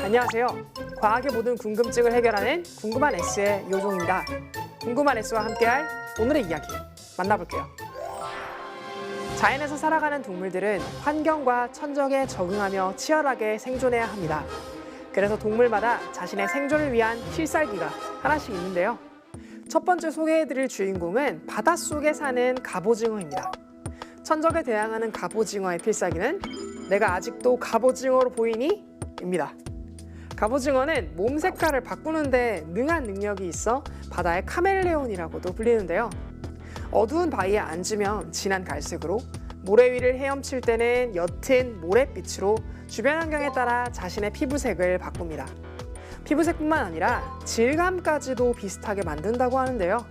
안녕하세요. 과학의 모든 궁금증을 해결하는 궁금한 S의 요종입니다. 궁금한 S와 함께할 오늘의 이야기 만나볼게요. 자연에서 살아가는 동물들은 환경과 천적에 적응하며 치열하게 생존해야 합니다. 그래서 동물마다 자신의 생존을 위한 필살기가 하나씩 있는데요. 첫 번째 소개해드릴 주인공은 바닷속에 사는 갑오징어입니다. 천적에 대항하는 갑오징어의 필살기는 내가 아직도 갑오징어로 보이니? 입니다. 갑오징어는 몸 색깔을 바꾸는데 능한 능력이 있어 바다의 카멜레온이라고도 불리는데요. 어두운 바위에 앉으면 진한 갈색으로, 모래 위를 헤엄칠 때는 옅은 모래빛으로 주변 환경에 따라 자신의 피부색을 바꿉니다. 피부색뿐만 아니라 질감까지도 비슷하게 만든다고 하는데요.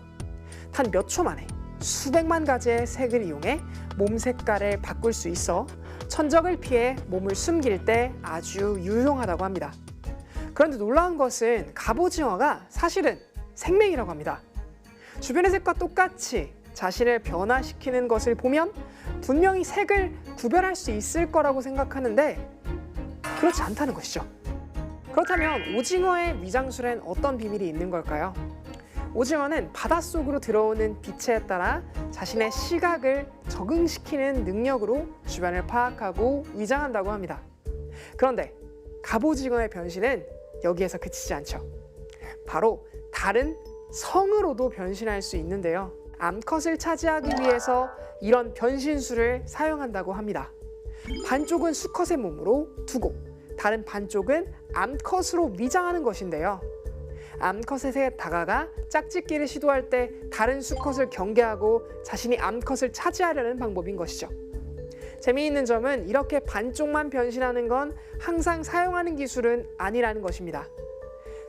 단 몇 초 만에 수백만 가지의 색을 이용해 몸 색깔을 바꿀 수 있어 천적을 피해 몸을 숨길 때 아주 유용하다고 합니다. 그런데 놀라운 것은 갑오징어가 사실은 생명이라고 합니다. 주변의 색과 똑같이 자신을 변화시키는 것을 보면 분명히 색을 구별할 수 있을 거라고 생각하는데 그렇지 않다는 것이죠. 그렇다면 오징어의 위장술엔 어떤 비밀이 있는 걸까요? 오징어는 바닷속으로 들어오는 빛에 따라 자신의 시각을 적응시키는 능력으로 주변을 파악하고 위장한다고 합니다. 그런데 갑오징어의 변신은 여기에서 그치지 않죠. 바로 다른 성으로도 변신할 수 있는데요. 암컷을 차지하기 위해서 이런 변신술을 사용한다고 합니다. 반쪽은 수컷의 몸으로 두고 다른 반쪽은 암컷으로 위장하는 것인데요. 암컷에 다가가 짝짓기를 시도할 때 다른 수컷을 경계하고 자신이 암컷을 차지하려는 방법인 것이죠. 재미있는 점은 이렇게 반쪽만 변신하는 건 항상 사용하는 기술은 아니라는 것입니다.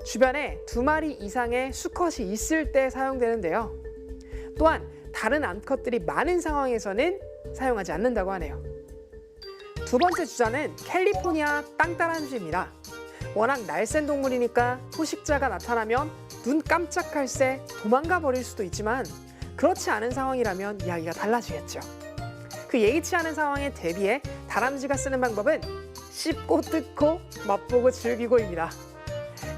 주변에 2마리 이상의 수컷이 있을 때 사용되는데요. 또한 다른 암컷들이 많은 상황에서는 사용하지 않는다고 하네요. 두 번째 주자는 캘리포니아 땅따라잡이입니다. 워낙 날쌘 동물이니까 포식자가 나타나면 눈 깜짝할 새 도망가 버릴 수도 있지만 그렇지 않은 상황이라면 이야기가 달라지겠죠. 그 예기치 않은 상황에 대비해 다람쥐가 쓰는 방법은 씹고 뜯고 맛보고 즐기고입니다.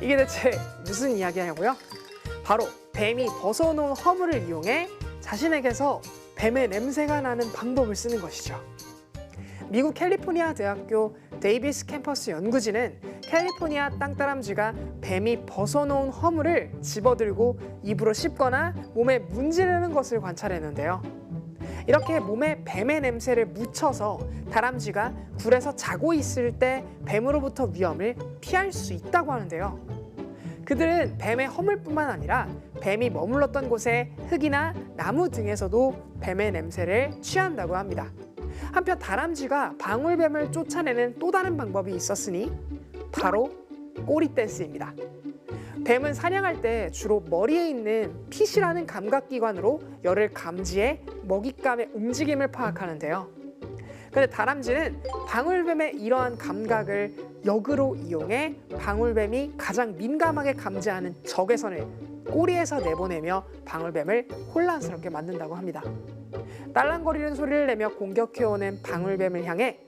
이게 대체 무슨 이야기냐고요? 바로 뱀이 벗어놓은 허물을 이용해 자신에게서 뱀의 냄새가 나는 방법을 쓰는 것이죠. 미국 캘리포니아 대학교 데이비스 캠퍼스 연구진은 캘리포니아 땅따람쥐가 뱀이 벗어놓은 허물을 집어들고 입으로 씹거나 몸에 문지르는 것을 관찰했는데요. 이렇게 몸에 뱀의 냄새를 묻혀서 다람쥐가 굴에서 자고 있을 때 뱀으로부터 위험을 피할 수 있다고 하는데요. 그들은 뱀의 허물뿐만 아니라 뱀이 머물렀던 곳의 흙이나 나무 등에서도 뱀의 냄새를 취한다고 합니다. 한편 다람쥐가 방울뱀을 쫓아내는 또 다른 방법이 있었으니 바로 꼬리 댄스입니다. 뱀은 사냥할 때 주로 머리에 있는 핏이라는 감각기관으로 열을 감지해 먹잇감의 움직임을 파악하는데요. 그런데 다람쥐는 방울뱀의 이러한 감각을 역으로 이용해 방울뱀이 가장 민감하게 감지하는 적외선을 꼬리에서 내보내며 방울뱀을 혼란스럽게 만든다고 합니다. 딸랑거리는 소리를 내며 공격해오는 방울뱀을 향해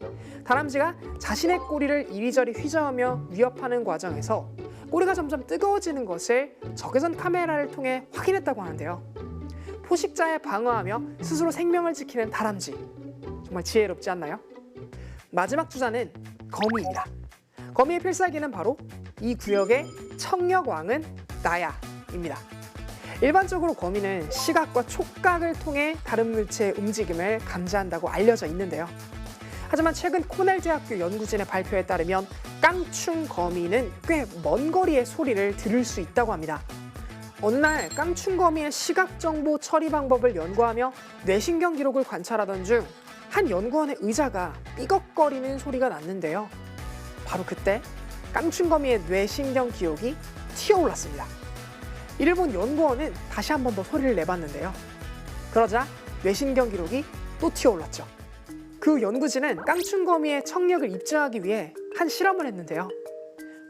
다람쥐가 자신의 꼬리를 이리저리 휘저으며 위협하는 과정에서 꼬리가 점점 뜨거워지는 것을 적외선 카메라를 통해 확인했다고 하는데요. 포식자에 방어하며 스스로 생명을 지키는 다람쥐. 정말 지혜롭지 않나요? 마지막 주자는 거미입니다. 거미의 필살기는 바로 이 구역의 청력왕은 나야입니다. 일반적으로 거미는 시각과 촉각을 통해 다른 물체의 움직임을 감지한다고 알려져 있는데요. 하지만 최근 코넬 대학교 연구진의 발표에 따르면 깡충 거미는 꽤 먼 거리의 소리를 들을 수 있다고 합니다. 어느 날 깡충 거미의 시각 정보 처리 방법을 연구하며 뇌신경 기록을 관찰하던 중 한 연구원의 의자가 삐걱거리는 소리가 났는데요. 바로 그때 깡충 거미의 뇌신경 기록이 튀어올랐습니다. 이를 본 연구원은 다시 한 번 더 소리를 내봤는데요. 그러자 뇌신경 기록이 또 튀어올랐죠. 그 연구진은 깡충거미의 청력을 입증하기 위해 한 실험을 했는데요.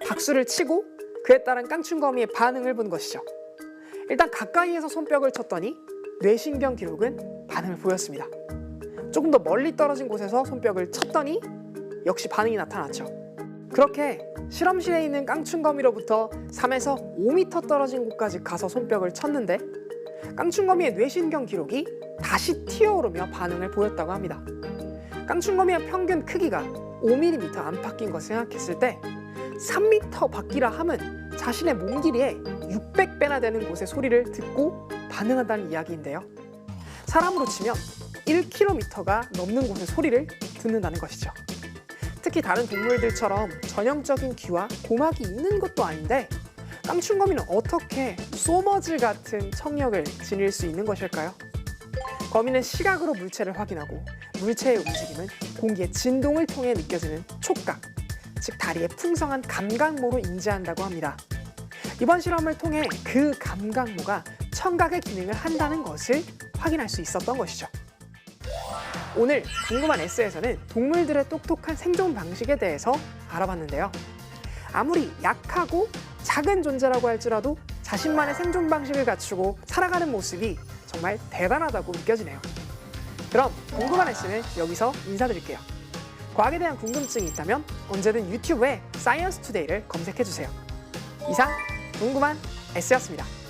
박수를 치고 그에 따른 깡충거미의 반응을 본 것이죠. 일단 가까이에서 손뼉을 쳤더니 뇌신경 기록은 반응을 보였습니다. 조금 더 멀리 떨어진 곳에서 손뼉을 쳤더니 역시 반응이 나타났죠. 그렇게 실험실에 있는 깡충거미로부터 3에서 5m 떨어진 곳까지 가서 손뼉을 쳤는데 깡충거미의 뇌신경 기록이 다시 튀어오르며 반응을 보였다고 합니다. 깡충거미의 평균 크기가 5mm 안팎인 것을 생각했을 때 3m 밖이라 함은 자신의 몸 길이의 600배나 되는 곳의 소리를 듣고 반응한다는 이야기인데요. 사람으로 치면 1km가 넘는 곳의 소리를 듣는다는 것이죠. 특히 다른 동물들처럼 전형적인 귀와 고막이 있는 것도 아닌데 깡충거미는 어떻게 소머즈 같은 청력을 지닐 수 있는 것일까요? 거미는 시각으로 물체를 확인하고 물체의 움직임은 공기의 진동을 통해 느껴지는 촉각, 즉 다리의 풍성한 감각모로 인지한다고 합니다. 이번 실험을 통해 그 감각모가 청각의 기능을 한다는 것을 확인할 수 있었던 것이죠. 오늘 궁금한 S에서는 동물들의 똑똑한 생존 방식에 대해서 알아봤는데요. 아무리 약하고 작은 존재라고 할지라도 자신만의 생존 방식을 갖추고 살아가는 모습이 정말 대단하다고 느껴지네요. 그럼 궁금한 S는 여기서 인사드릴게요. 과학에 대한 궁금증이 있다면 언제든 유튜브에 사이언스 투데이를 검색해주세요. 이상 궁금한 S였습니다.